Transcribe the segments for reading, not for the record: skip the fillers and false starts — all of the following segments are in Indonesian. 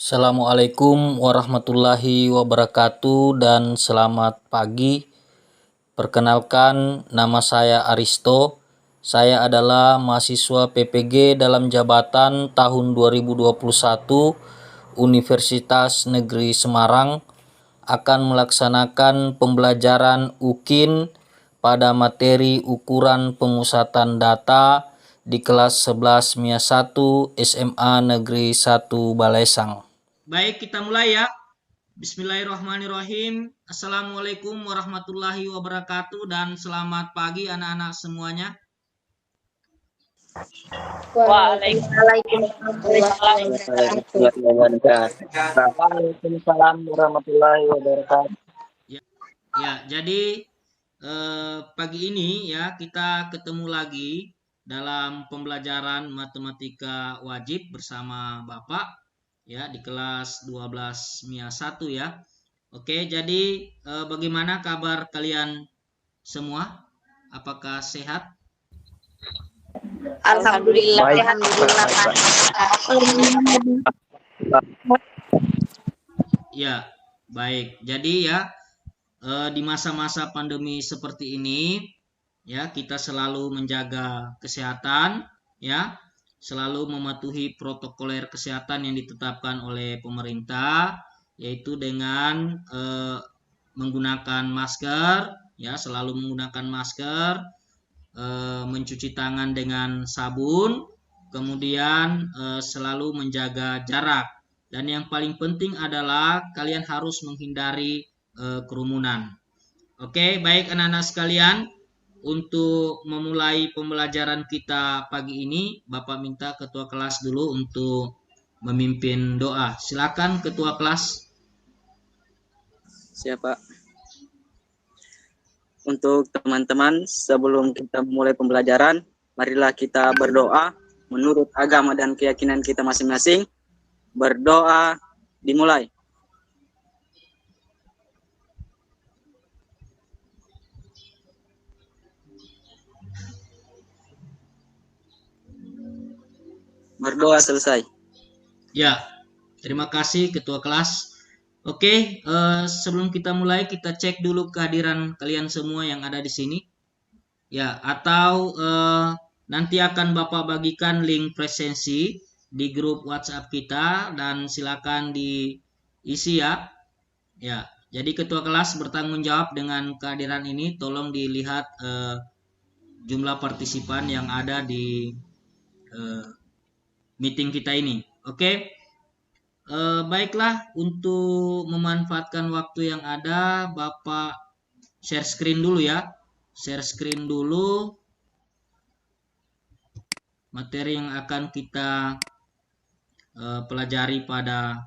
Assalamualaikum warahmatullahi wabarakatuh dan selamat pagi. Perkenalkan, nama saya Aristo. Saya adalah mahasiswa PPG dalam jabatan tahun 2021 Universitas Negeri Semarang, akan melaksanakan pembelajaran UKIN pada materi ukuran pemusatan data di kelas 11 MIA 1 SMA Negeri 1 Balesang. Baik, kita mulai ya. Bismillahirrahmanirrahim. Assalamualaikum warahmatullahi wabarakatuh dan selamat pagi anak-anak semuanya. Waalaikumsalam warahmatullahi wabarakatuh. Ya, jadi pagi ini ya kita ketemu lagi dalam pembelajaran matematika wajib bersama Bapak ya di kelas 12 MIA 1 ya. Oke, jadi bagaimana kabar kalian semua? Apakah sehat? Alhamdulillah. Baik. Alhamdulillah. Ya, baik. Jadi ya di masa-masa pandemi seperti ini ya kita selalu menjaga kesehatan ya, selalu mematuhi protokoler kesehatan yang ditetapkan oleh pemerintah, yaitu dengan menggunakan masker ya, selalu menggunakan masker, mencuci tangan dengan sabun, kemudian selalu menjaga jarak, dan yang paling penting adalah kalian harus menghindari kerumunan. Oke, baik anak-anak sekalian, untuk memulai pembelajaran kita pagi ini, Bapak minta ketua kelas dulu untuk memimpin doa. Silakan ketua kelas. Siapa? Untuk teman-teman, sebelum kita mulai pembelajaran, marilah kita berdoa menurut agama dan keyakinan kita masing-masing. Berdoa dimulai. Berdoa selesai. Ya, terima kasih ketua kelas. Oke, sebelum kita mulai kita cek dulu kehadiran kalian semua yang ada di sini. Ya, atau nanti akan Bapak bagikan link presensi di grup WhatsApp kita dan silakan diisi ya. Ya, jadi ketua kelas bertanggung jawab dengan kehadiran ini. Tolong dilihat jumlah partisipan yang ada di meeting kita ini. Oke. Baiklah, untuk memanfaatkan waktu yang ada, Bapak share screen dulu ya. Share screen dulu materi yang akan kita pelajari pada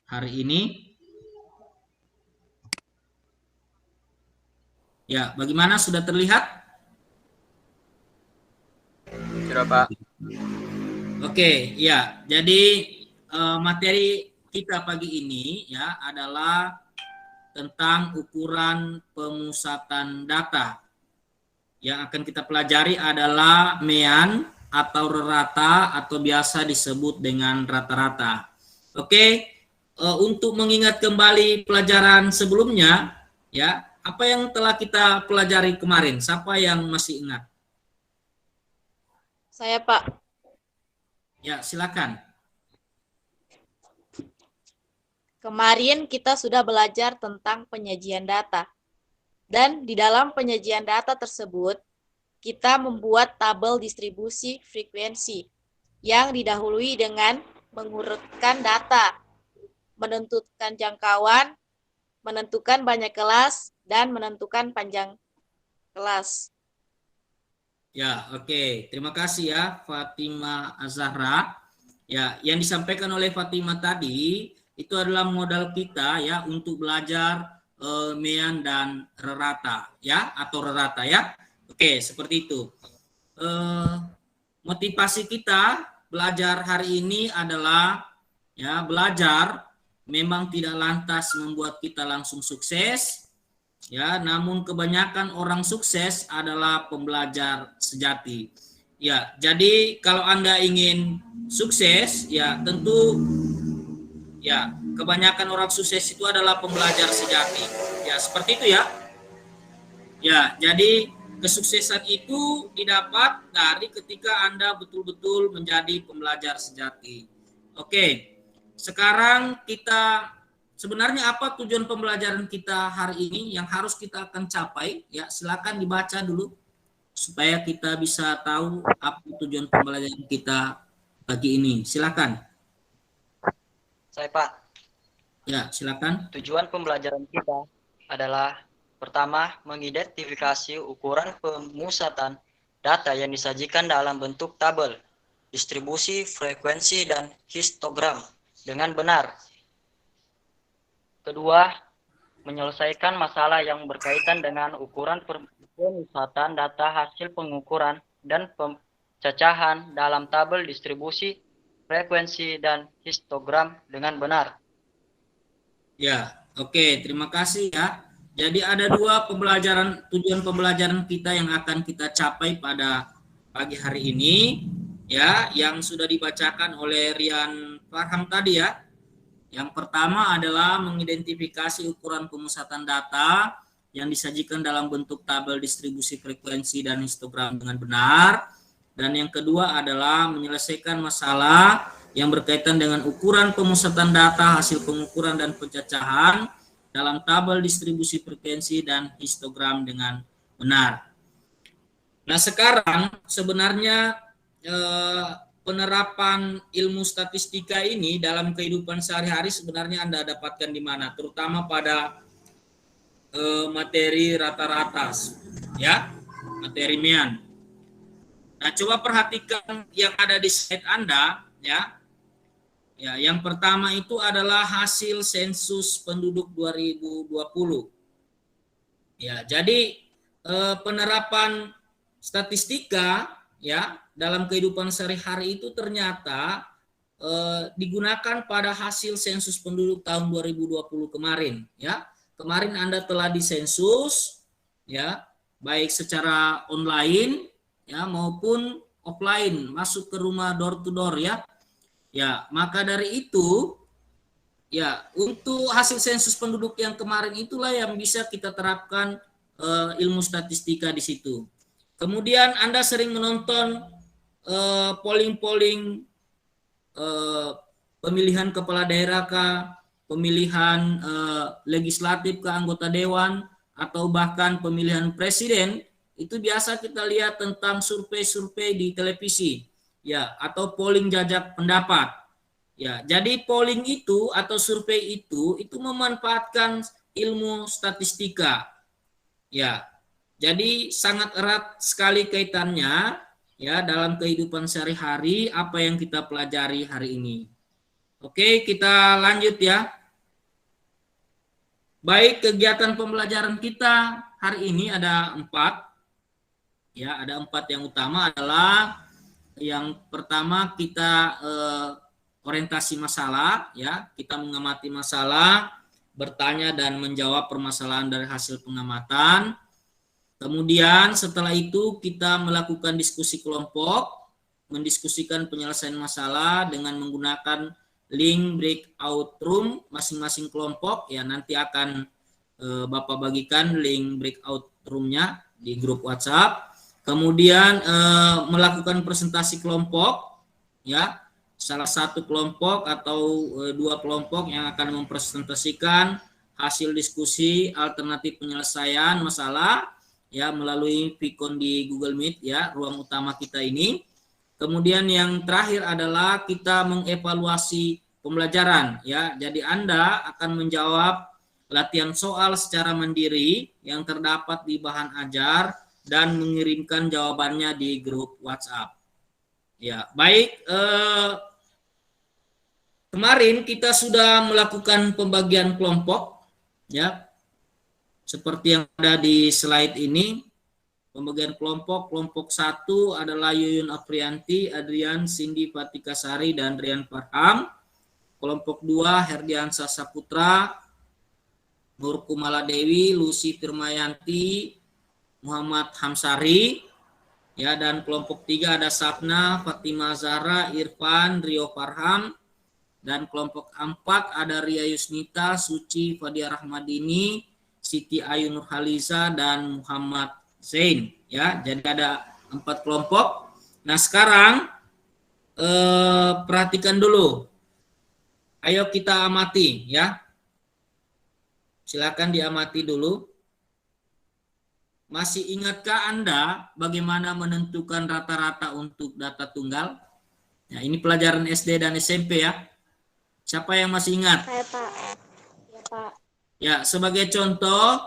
hari ini. Ya, bagaimana, sudah terlihat? Sudah, Pak. Oke, ya. Jadi materi kita pagi ini ya adalah tentang ukuran pemusatan data. Yang akan kita pelajari adalah mean atau rata atau biasa disebut dengan rata-rata. Oke, untuk mengingat kembali pelajaran sebelumnya ya, apa yang telah kita pelajari kemarin? Siapa yang masih ingat? Saya, Pak. Ya, silakan. Kemarin kita sudah belajar tentang penyajian data. Dan di dalam penyajian data tersebut, kita membuat tabel distribusi frekuensi yang didahului dengan mengurutkan data, menentukan jangkauan, menentukan banyak kelas, dan menentukan panjang kelas. Ya, oke. Terima kasih ya, Fatimah Azahra. Ya, yang disampaikan oleh Fatimah tadi itu adalah modal kita ya untuk belajar mean dan rata ya, atau rata ya. Oke, seperti itu. Motivasi kita belajar hari ini adalah ya, belajar memang tidak lantas membuat kita langsung sukses. Ya, namun kebanyakan orang sukses adalah pembelajar sejati. Ya, jadi kalau Anda ingin sukses, ya tentu Ya, kebanyakan orang sukses itu adalah pembelajar sejati. Ya, seperti itu ya. Ya, jadi kesuksesan itu didapat dari ketika Anda betul-betul menjadi pembelajar sejati. Oke, sekarang kita sebenarnya apa tujuan pembelajaran kita hari ini yang harus kita akan capai? Ya, silakan dibaca dulu supaya kita bisa tahu apa tujuan pembelajaran kita pagi ini. Silakan. Saya Pak, Ya, silakan. tujuan pembelajaran kita adalah pertama, mengidentifikasi ukuran pemusatan data yang disajikan dalam bentuk tabel, distribusi, frekuensi, dan histogram dengan benar. Kedua, menyelesaikan masalah yang berkaitan dengan ukuran pemusatan data hasil pengukuran dan pecacahan dalam tabel distribusi, frekuensi, dan histogram dengan benar. Ya, oke, terima kasih ya. Jadi ada dua tujuan pembelajaran kita yang akan kita capai pada pagi hari ini, ya, yang sudah dibacakan oleh Rian Farham tadi ya. Yang pertama adalah mengidentifikasi ukuran pemusatan data yang disajikan dalam bentuk tabel distribusi frekuensi dan histogram dengan benar. Dan yang kedua adalah menyelesaikan masalah yang berkaitan dengan ukuran pemusatan data, hasil pengukuran dan pencacahan dalam tabel distribusi frekuensi dan histogram dengan benar. Nah, sekarang sebenarnya penerapan ilmu statistika ini dalam kehidupan sehari-hari sebenarnya Anda dapatkan di mana? Terutama pada materi rata-rata, ya, materi MEAN. Nah, coba perhatikan yang ada di slide Anda, ya. Ya, yang pertama itu adalah hasil sensus penduduk 2020. Ya, jadi penerapan statistika ya dalam kehidupan sehari-hari itu ternyata digunakan pada hasil sensus penduduk tahun 2020 kemarin, ya. Kemarin Anda telah disensus, ya, baik secara online ya maupun offline, masuk ke rumah door to door ya. Ya, maka dari itu ya untuk hasil sensus penduduk yang kemarin itulah yang bisa kita terapkan ilmu statistika di situ. Kemudian Anda sering menonton polling-polling pemilihan kepala daerah kah, pemilihan legislatif ke anggota dewan, atau bahkan pemilihan presiden, itu biasa kita lihat tentang survei-survei di televisi. Ya, atau polling jajak pendapat. Ya, jadi polling itu atau survei itu memanfaatkan ilmu statistika. Ya, jadi sangat erat sekali kaitannya ya dalam kehidupan sehari-hari apa yang kita pelajari hari ini. Oke, kita lanjut ya. Baik, kegiatan pembelajaran kita hari ini ada 4. Ya, ada 4 yang utama adalah yang pertama kita orientasi masalah, ya, kita mengamati masalah, bertanya dan menjawab permasalahan dari hasil pengamatan. Kemudian setelah itu kita melakukan diskusi kelompok, mendiskusikan penyelesaian masalah dengan menggunakan link breakout room masing-masing kelompok, ya nanti akan Bapak bagikan link breakout roomnya di grup WhatsApp. Kemudian melakukan presentasi kelompok, ya, salah satu kelompok atau 2 kelompok yang akan mempresentasikan hasil diskusi alternatif penyelesaian masalah, ya, melalui Vicon di Google Meet, ya, ruang utama kita ini. Kemudian yang terakhir adalah kita mengevaluasi pembelajaran, ya. Jadi Anda akan menjawab latihan soal secara mandiri yang terdapat di bahan ajar dan mengirimkan jawabannya di grup WhatsApp. Ya, baik. Kemarin kita sudah melakukan pembagian kelompok, ya, seperti yang ada di slide ini. Pembagian kelompok 1 adalah Yuyun Afrianti, Adrian, Cindy Fatikasari, dan Rian Farham. Kelompok 2 Herdiansa Saputra, Nur Kumala Dewi, Lucy Firmayanti, Muhammad Hamsari, ya, dan kelompok 3 ada Sapna, Fatima Zahra, Irfan, Rio Farham, Dan kelompok 4 ada Ria Yusnita, Suci Fadia Rahmadini, Siti Ayu Nurhaliza, dan Muhammad Zain. Ya, jadi ada 4 kelompok. Nah, sekarang perhatikan dulu. Ayo kita amati ya. Silakan diamati dulu. Masih ingatkah Anda bagaimana menentukan rata-rata untuk data tunggal? Ya, ini pelajaran SD dan SMP ya. Siapa yang masih ingat? Saya, Pak. Ya, Pak. Ya, sebagai contoh,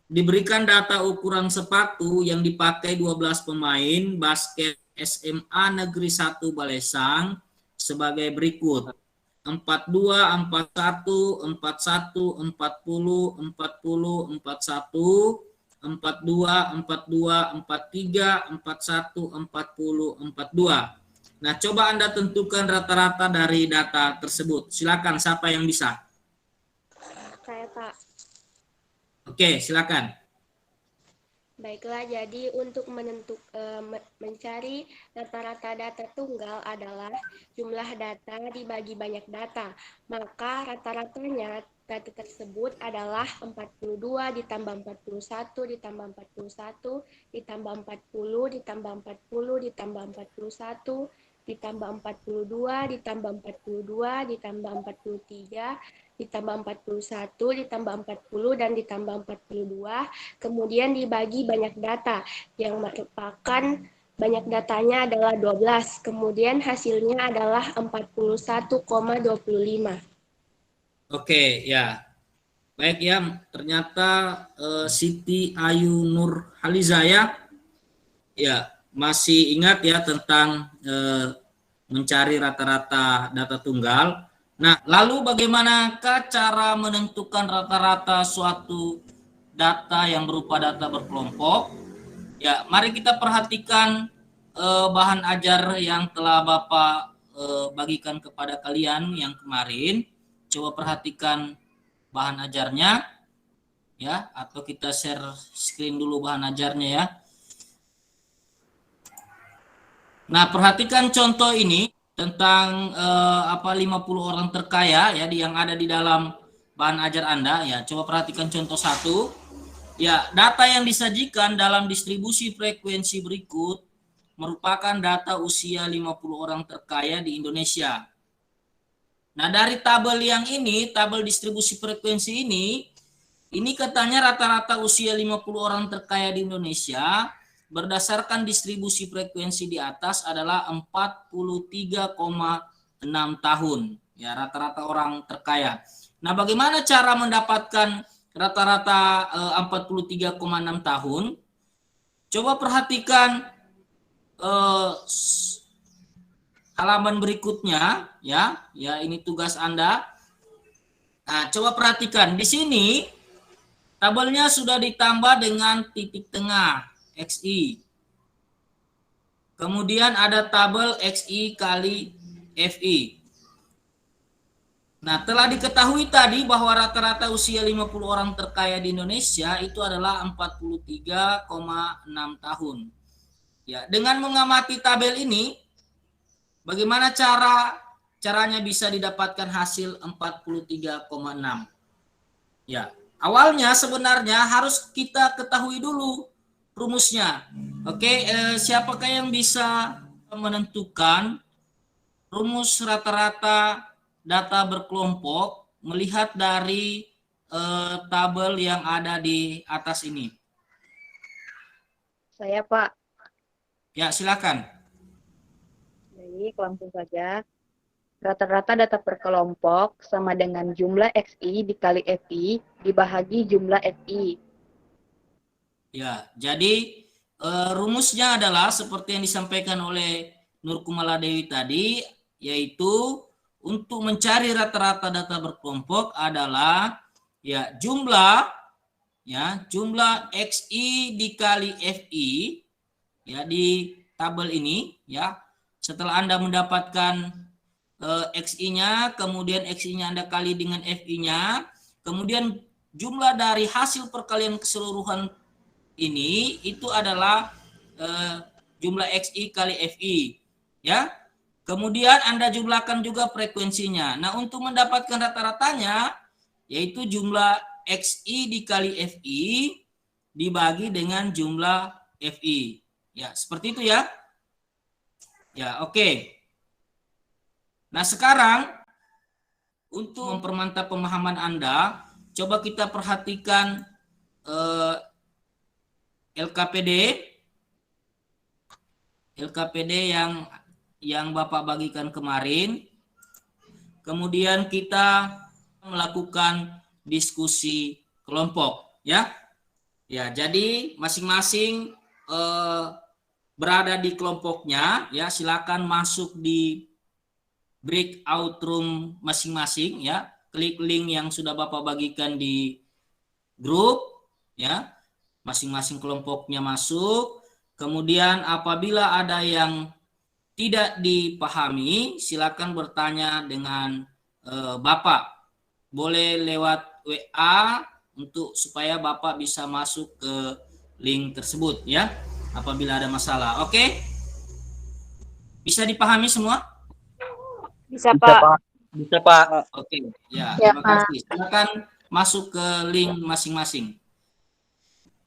diberikan data ukuran sepatu yang dipakai 12 pemain basket SMA Negeri 1 Balesang sebagai berikut. 42, 41, 41, 40, 40, 41, 42, 42, 43, 41, 40, 42. Nah, coba Anda tentukan rata-rata dari data tersebut. Silakan, siapa yang bisa? Saya, Pak. Oke, silakan. Baiklah, jadi untuk mencari rata-rata data tunggal adalah jumlah data dibagi banyak data. Maka rata-ratanya data tersebut adalah 42 ditambah 41 ditambah 41 ditambah 40 ditambah 40 ditambah 41 ditambah 42 ditambah 42 ditambah 43 ditambah 41 ditambah 40 dan ditambah 42, kemudian dibagi banyak data yang merupakan banyak datanya adalah 12, kemudian hasilnya adalah 41,25. Oke, ya. Baik ya, ternyata Siti Ayu Nurhaliza ya. Ya, masih ingat ya tentang mencari rata-rata data tunggal. Nah, lalu bagaimanakah cara menentukan rata-rata suatu data yang berupa data berkelompok? Ya, mari kita perhatikan bahan ajar yang telah Bapak bagikan kepada kalian yang kemarin. Coba perhatikan bahan ajarnya ya, atau kita share screen dulu bahan ajarnya ya. Nah, perhatikan contoh ini tentang 50 orang terkaya ya yang ada di dalam bahan ajar Anda ya. Coba perhatikan contoh 1. Ya, data yang disajikan dalam distribusi frekuensi berikut merupakan data usia 50 orang terkaya di Indonesia. Nah, dari tabel yang ini, tabel distribusi frekuensi ini katanya rata-rata usia 50 orang terkaya di Indonesia berdasarkan distribusi frekuensi di atas adalah 43,6 tahun. Ya, rata-rata orang terkaya. Nah, bagaimana cara mendapatkan rata-rata 43,6 tahun? Coba perhatikan halaman berikutnya ya. Ya, ini tugas Anda. Nah, coba perhatikan di sini tabelnya sudah ditambah dengan titik tengah XI. Kemudian ada tabel XI kali FI. Nah, telah diketahui tadi bahwa rata-rata usia 50 orang terkaya di Indonesia itu adalah 43,6 tahun. Ya, dengan mengamati tabel ini, bagaimana caranya bisa didapatkan hasil 43,6? Ya, awalnya sebenarnya harus kita ketahui dulu rumusnya. Oke, siapakah yang bisa menentukan rumus rata-rata data berkelompok melihat dari tabel yang ada di atas ini? Saya, Pak. Ya, silakan. Baik, langsung saja. Rata-rata data per kelompok sama dengan jumlah XI dikali FI dibahagi jumlah FI. Ya, jadi rumusnya adalah seperti yang disampaikan oleh Nur Kumaladewi tadi, yaitu untuk mencari rata-rata data berkelompok adalah ya jumlah XI dikali FI ya di tabel ini ya. Setelah Anda mendapatkan XI-nya, kemudian XI-nya Anda kali dengan FI-nya, kemudian jumlah dari hasil perkalian keseluruhan ini itu adalah jumlah XI kali FI ya. Kemudian Anda jumlahkan juga frekuensinya. Nah, untuk mendapatkan rata-ratanya, yaitu jumlah XI dikali FI dibagi dengan jumlah FI. Ya, seperti itu ya. Ya, oke. Nah, sekarang untuk mempermantap pemahaman Anda, coba kita perhatikan LKPD yang Bapak bagikan kemarin. Kemudian kita melakukan diskusi kelompok, ya. Ya, jadi masing-masing berada di kelompoknya, ya. Silakan masuk di breakout room masing-masing, ya. Klik link yang sudah Bapak bagikan di grup, ya. Masing-masing kelompoknya masuk. Kemudian apabila ada yang tidak dipahami, silakan bertanya dengan Bapak. Boleh lewat WA untuk supaya Bapak bisa masuk ke link tersebut, ya. Apabila ada masalah. Oke? Bisa dipahami semua? Bisa, Pak. Bisa, Pak. Oke, ya. Ya, Terima Pak. kasih. Silakan masuk ke link masing-masing.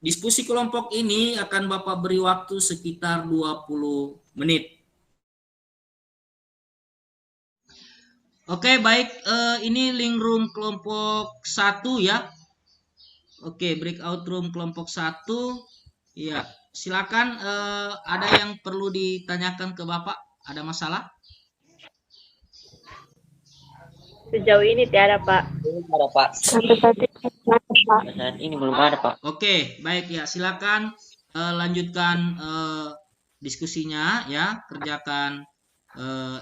Diskusi kelompok ini akan Bapak beri waktu sekitar 20 menit. Oke, baik. Ini link room kelompok 1 ya. Oke, breakout room kelompok 1. Ya, silakan. Ada yang perlu ditanyakan ke Bapak? Ada masalah? Sejauh ini tiada, Pak. Belum ada, Pak. Sampai saat ini tiada, Pak. Sampai saat ini belum ada, Pak. Oke, baik ya. Silakan lanjutkan diskusinya ya. Kerjakan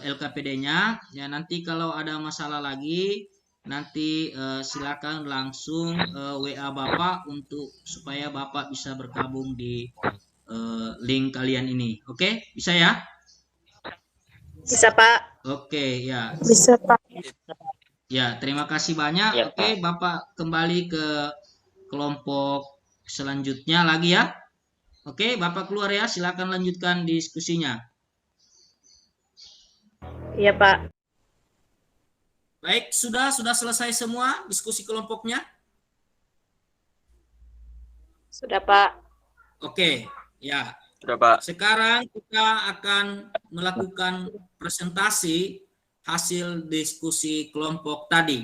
LKPD-nya. Ya, nanti kalau ada masalah lagi, nanti silakan langsung WA Bapak untuk supaya Bapak bisa bergabung di link kalian ini. Oke, bisa ya? Bisa, Pak. Oke, ya. Bisa, Pak. Ya, terima kasih banyak. Ya, Oke, Pak. Bapak kembali ke kelompok selanjutnya lagi ya. Oke, Bapak keluar ya. Silakan lanjutkan diskusinya. Iya, Pak. Baik, sudah selesai semua diskusi kelompoknya? Sudah, Pak. Oke, ya. Sudah, Pak. Sekarang kita akan melakukan presentasi hasil diskusi kelompok tadi.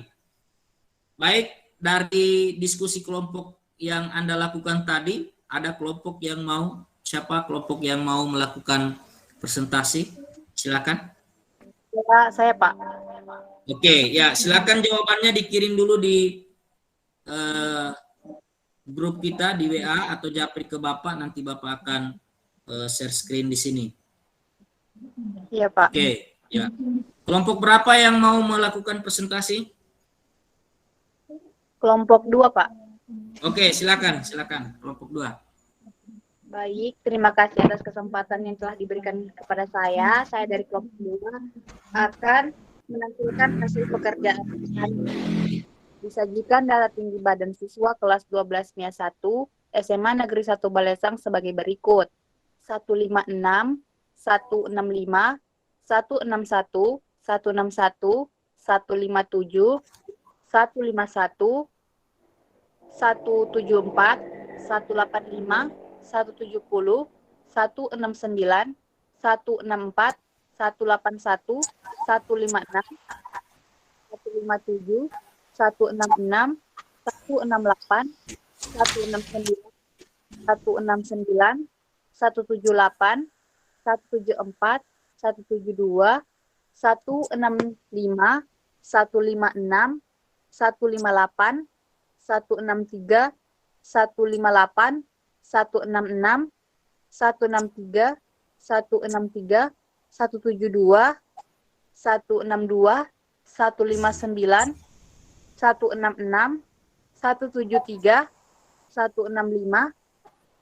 Baik, dari diskusi kelompok yang Anda lakukan tadi, ada kelompok yang mau, siapa kelompok yang mau melakukan presentasi? Silakan. Ya, saya Pak. Oke, ya silakan jawabannya dikirim dulu di grup kita di WA atau japri ke Bapak, nanti Bapak akan share screen di sini. Iya Pak. Oke, ya. Kelompok berapa yang mau melakukan presentasi? Kelompok 2 Pak. Oke, silakan kelompok 2. Baik, terima kasih atas kesempatan yang telah diberikan kepada saya. Saya dari kelompok 2 akan menampilkan hasil pekerjaan disajikan data tinggi badan siswa kelas 12 MIA 1 SMA Negeri 1 Balesang sebagai berikut. 156, 165, 161, 161, 157, 151, 174, 185, 170, 169, 164, 181, 156, 157, 166, 168, 169, 169, 178, 174, 172, 165, 156, 158, 163, 158, 166, 163, 163, 172, 162, 159, 166, 173, 165,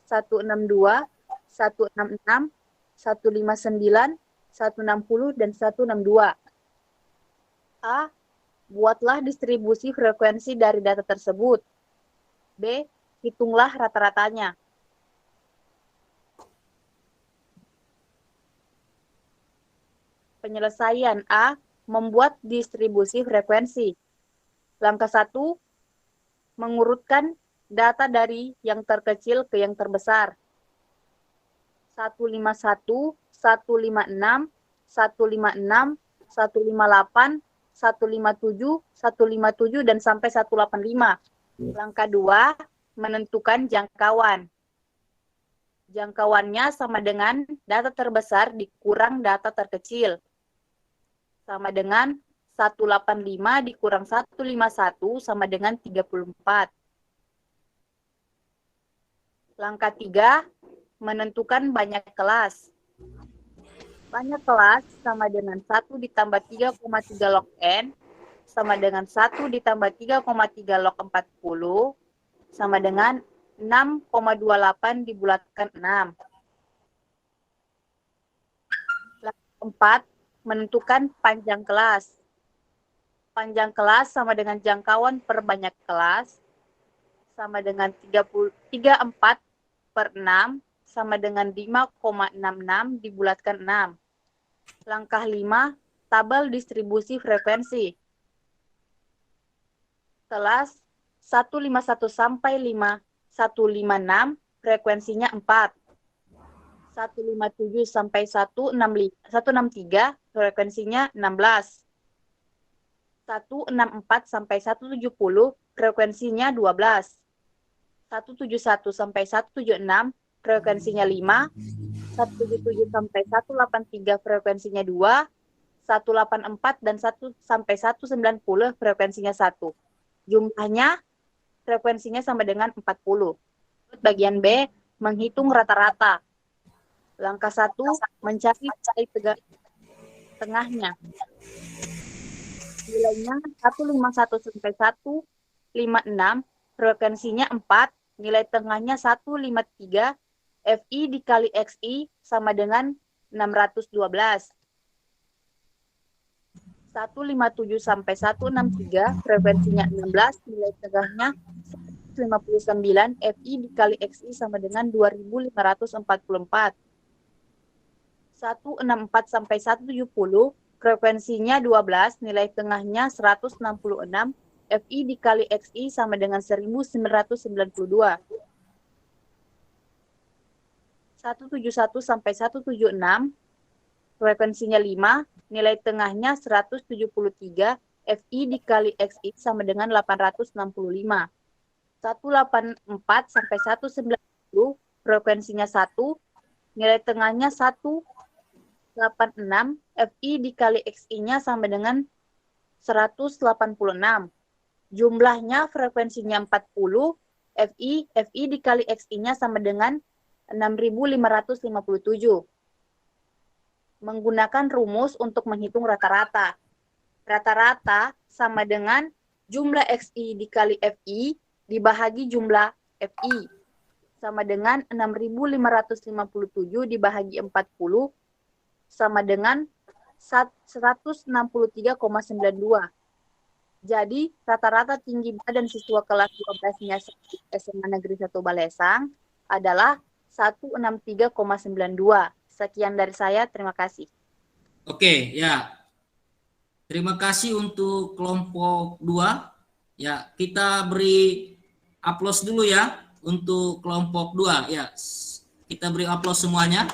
162, 166, 159, 160, dan 162. A. Buatlah distribusi frekuensi dari data tersebut. B. Hitunglah rata-ratanya. Penyelesaian A. Membuat distribusi frekuensi. Langkah 1. Mengurutkan data dari yang terkecil ke yang terbesar. 151, 156, 156, 158, 157, 157, dan sampai 185. Langkah 2, menentukan jangkauan. Jangkauannya sama dengan data terbesar dikurang data terkecil. Sama dengan 185 dikurang 151 sama dengan 34. Langkah 3, menentukan banyak kelas. Banyak kelas sama dengan 1 ditambah 3,3 log N sama dengan 1 ditambah 3,3 log 40 sama dengan 6,28 dibulatkan 6. Langkah 4, menentukan panjang kelas. Panjang kelas sama dengan jangkauan per banyak kelas sama dengan 34 per 6 sama dengan 5,66 dibulatkan 6. Langkah 5, tabel distribusi frekuensi. Kelas 151 sampai 156 frekuensinya 4. 157 sampai 163 frekuensinya 16. 164 sampai 170 frekuensinya 12. 171 sampai 176 frekuensinya 5. 177 sampai 183 frekuensinya 2. 184 dan 1 sampai 190 frekuensinya 1. Jumlahnya frekuensinya sama dengan 40. Bagian B, menghitung rata-rata. Langkah 1, mencari tengahnya. Nilainya 151 sampai 156, frekuensinya 4, nilai tengahnya 153, FI dikali XI sama dengan 612. 157 sampai 163, frekuensinya 16, nilai tengahnya 159, FI dikali XI sama dengan 2544. 164 sampai 170, frekuensinya 12, nilai tengahnya 166, FI dikali XI sama dengan 1992. 171 sampai 176, frekuensinya 5, nilai tengahnya 173, FI dikali XI sama dengan 865. 184 sampai 190, frekuensinya 1, nilai tengahnya 186, FI dikali XI-nya sama dengan 186. Jumlahnya frekuensinya 40, FI dikali XI-nya sama dengan 6.557. Menggunakan rumus untuk menghitung rata-rata. Rata-rata sama dengan jumlah XI dikali FI dibahagi jumlah FI. Sama dengan 6.557 dibahagi 40 sama dengan 163,92. Jadi, rata-rata tinggi badan siswa kelas 12-nya SMA Negeri 1 Balesang adalah 163,92. Sekian dari saya, terima kasih. Oke, ya. Terima kasih untuk kelompok 2. Ya, kita beri aplaus dulu ya untuk kelompok 2. Ya, kita beri aplaus semuanya.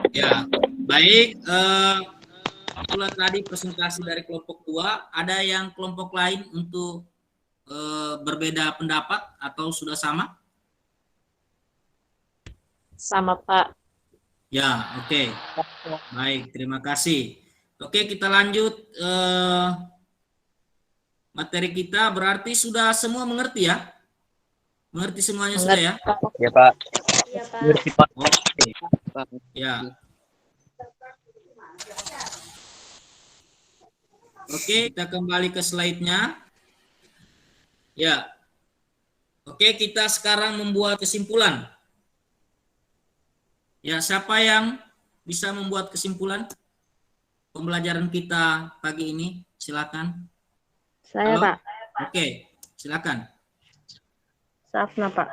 Ya, baik. Itulah tadi presentasi dari kelompok 2. Ada yang kelompok lain untuk berbeda pendapat atau sudah sama? Sama, Pak. Ya, oke. Baik, terima kasih. Oke, kita lanjut materi kita. Berarti sudah semua mengerti ya? Mengerti semuanya sudah ya? Ya, Pak. Iya, Pak. Oke. Ya. Oke, kita kembali ke slide-nya. Ya. Oke, kita sekarang membuat kesimpulan. Ya, siapa yang bisa membuat kesimpulan pembelajaran kita pagi ini? Silakan. Saya, Halo? Pak. Oke, silakan. Safna, Pak.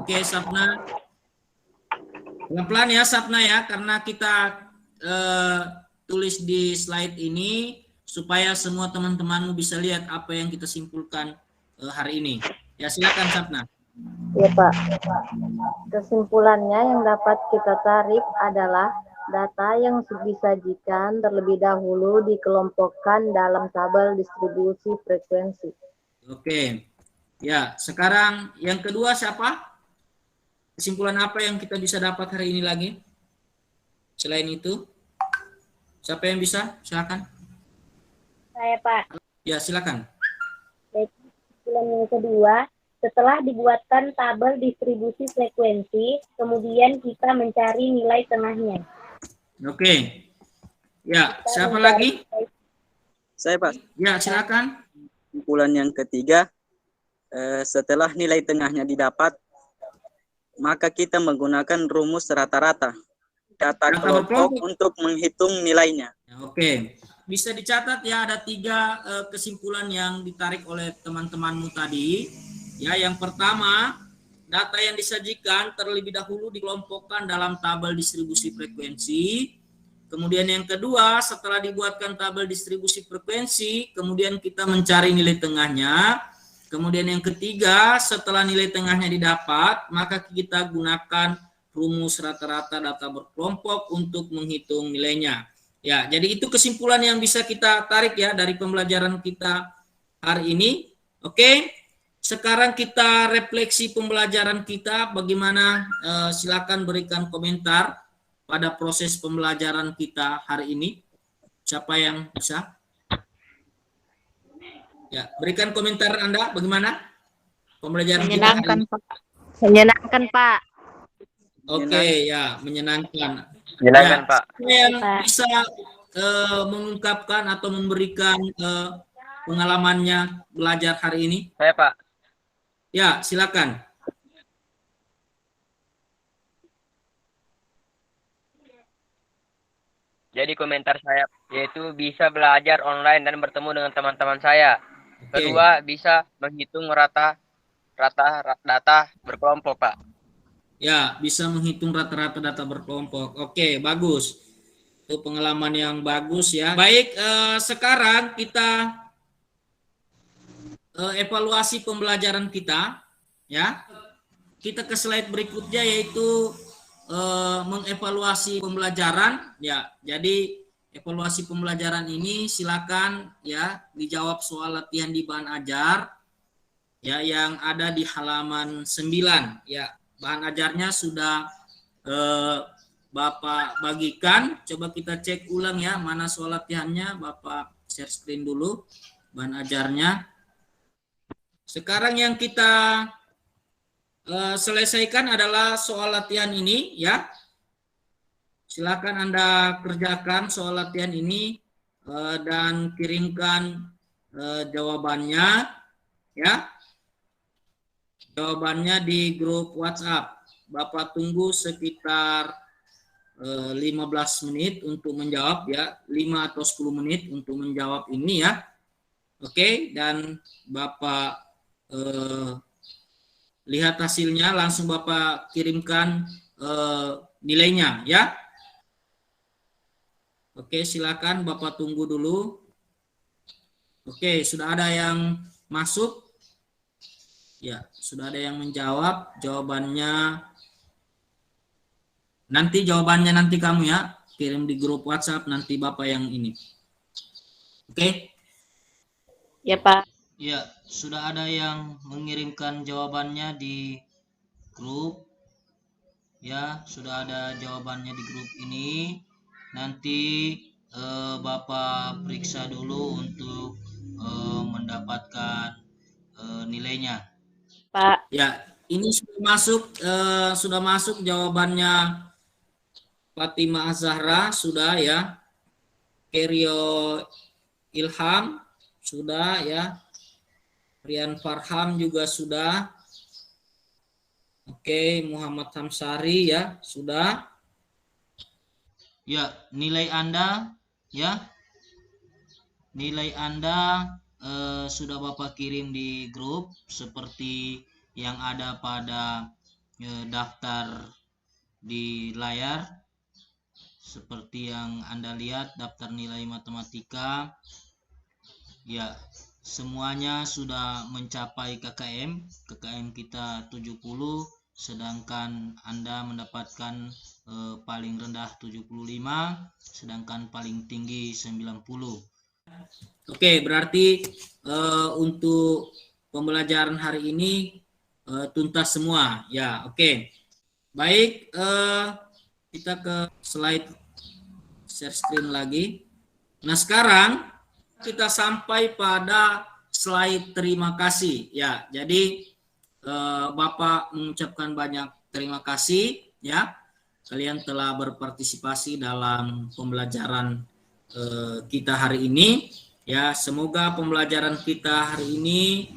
Oke, Sapna. Pelan-pelan ya Sapna ya, karena kita tulis di slide ini supaya semua teman-temanmu bisa lihat apa yang kita simpulkan hari ini. Ya silakan Sapna. Ya Pak. Kesimpulannya yang dapat kita tarik adalah data yang disajikan terlebih dahulu dikelompokkan dalam tabel distribusi frekuensi. Oke. Ya, sekarang yang kedua siapa? Kesimpulan apa yang kita bisa dapat hari ini lagi? Selain itu, siapa yang bisa? Silakan. Saya Pak. Ya, silakan. Baik, kesimpulan yang kedua, setelah dibuatkan tabel distribusi frekuensi, kemudian kita mencari nilai tengahnya. Oke. Ya, siapa lagi? Saya Pak. Ya, silakan. Kesimpulan yang ketiga, setelah nilai tengahnya didapat, maka kita menggunakan rumus rata-rata data kelompok untuk menghitung nilainya. Oke, bisa dicatat ya, ada 3 kesimpulan yang ditarik oleh teman-temanmu tadi. Ya, yang pertama, data yang disajikan terlebih dahulu dikelompokkan dalam tabel distribusi frekuensi. Kemudian yang kedua, setelah dibuatkan tabel distribusi frekuensi, kemudian kita mencari nilai tengahnya. Kemudian yang ketiga, setelah nilai tengahnya didapat, maka kita gunakan rumus rata-rata data berkelompok untuk menghitung nilainya. Ya, jadi itu kesimpulan yang bisa kita tarik ya dari pembelajaran kita hari ini. Oke, sekarang kita refleksi pembelajaran kita. Bagaimana? Silakan berikan komentar pada proses pembelajaran kita hari ini. Siapa yang bisa? Ya, berikan komentar Anda bagaimana pembelajaran Menyenangkan, kita. Pak. Menyenangkan, Pak. Oke, ya, menyenangkan. Menyenangkan, Ya, Pak. yang bisa mengungkapkan atau memberikan pengalamannya belajar hari ini? Saya, Pak. Ya, silakan. Jadi komentar saya yaitu bisa belajar online dan bertemu dengan teman-teman saya. Kedua, bisa menghitung rata data berkelompok, Pak. Ya, bisa menghitung rata-rata data berkelompok. Oke, bagus. Itu pengalaman yang bagus ya. Baik, sekarang kita evaluasi pembelajaran kita ya. Kita ke slide berikutnya yaitu mengevaluasi pembelajaran ya. Jadi evaluasi pembelajaran ini silakan ya dijawab soal latihan di bahan ajar ya yang ada di halaman 9 ya. Bahan ajarnya sudah Bapak bagikan. Coba kita cek ulang ya mana soal latihannya. Bapak share screen dulu bahan ajarnya. Sekarang yang kita selesaikan adalah soal latihan ini ya. Silakan Anda kerjakan soal latihan ini dan kirimkan jawabannya ya. Jawabannya di grup WhatsApp. Bapak tunggu sekitar 15 menit untuk menjawab ya. 5 atau 10 menit untuk menjawab ini ya. Oke, dan Bapak lihat hasilnya, langsung Bapak kirimkan nilainya ya. Oke, silakan Bapak tunggu dulu. Oke, sudah ada yang masuk? Ya, sudah ada yang menjawab. Jawabannya nanti kamu ya, kirim di grup WhatsApp nanti Bapak yang ini. Oke? Ya, Pak. Ya, sudah ada yang mengirimkan jawabannya di grup. Ya, sudah ada jawabannya di grup ini. Nanti Bapak periksa dulu untuk mendapatkan nilainya. Pak. Ya, ini sudah masuk jawabannya Fatimah Azhara sudah ya. Kerio Ilham sudah ya. Rian Farham juga sudah. Oke, Muhammad Hamsari ya, sudah. Ya, nilai Anda ya. Nilai Anda sudah Bapak kirim di grup seperti yang ada pada daftar di layar. Seperti yang Anda lihat daftar nilai matematika, ya semuanya sudah mencapai KKM. KKM kita 70, sedangkan Anda mendapatkan paling rendah 75, sedangkan paling tinggi 90. Oke, berarti untuk pembelajaran hari ini tuntas semua. Ya, oke. Baik, kita ke slide share screen lagi. Nah, sekarang kita sampai pada slide terima kasih. Ya, jadi Bapak mengucapkan banyak terima kasih ya. Kalian telah berpartisipasi dalam pembelajaran kita hari ini. Ya, semoga pembelajaran kita hari ini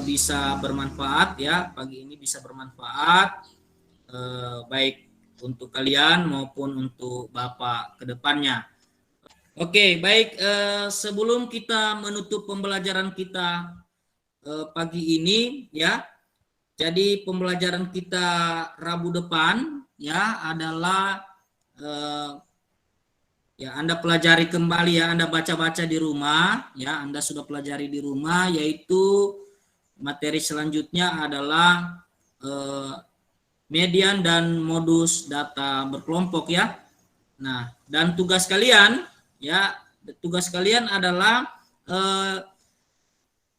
bisa bermanfaat ya. Pagi ini bisa bermanfaat baik untuk kalian maupun untuk Bapak ke depannya. Oke, baik, sebelum kita menutup pembelajaran kita pagi ini ya. Jadi pembelajaran kita Rabu depan ya adalah ya Anda pelajari kembali ya, Anda baca-baca di rumah ya, Anda sudah pelajari di rumah, yaitu materi selanjutnya adalah median dan modus data berkelompok ya. Nah, dan tugas kalian ya, tugas kalian adalah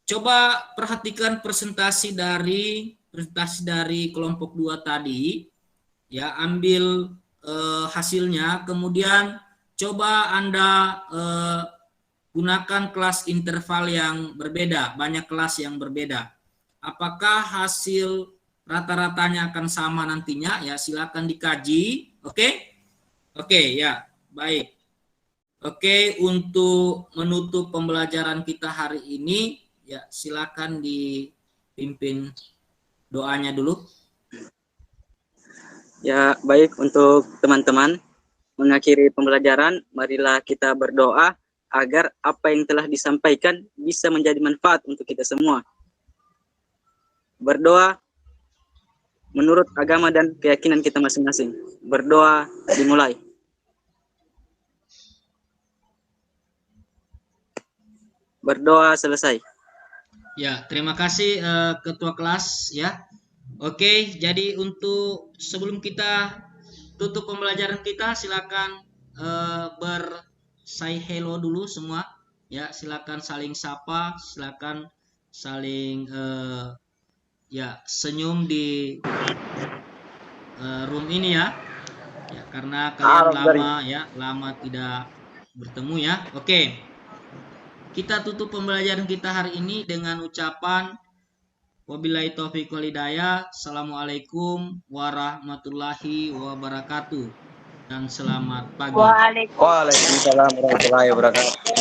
coba perhatikan presentasi dari kelompok 2 tadi ya, ambil hasilnya, kemudian coba Anda gunakan kelas interval yang berbeda, banyak kelas yang berbeda. Apakah hasil rata-ratanya akan sama nantinya ya, silakan dikaji. Oke ya, baik. Oke, untuk menutup pembelajaran kita hari ini ya, silakan dipimpin doanya dulu. Ya, baik, untuk teman-teman mengakhiri pembelajaran, marilah kita berdoa agar apa yang telah disampaikan bisa menjadi manfaat untuk kita semua. Berdoa menurut agama dan keyakinan kita masing-masing. Berdoa dimulai. Berdoa selesai. Ya, terima kasih Ketua Kelas ya. Oke, jadi untuk sebelum kita tutup pembelajaran kita, silakan say hello dulu semua. Ya, silakan saling sapa, silakan saling ya senyum di room ini ya. Ya, karena kalian lama tidak bertemu ya. Oke. Kita tutup pembelajaran kita hari ini dengan ucapan wabillahi taufiq wal hidayah. Assalamualaikum warahmatullahi wabarakatuh. Dan selamat pagi. Waalaikumsalam warahmatullahi wabarakatuh.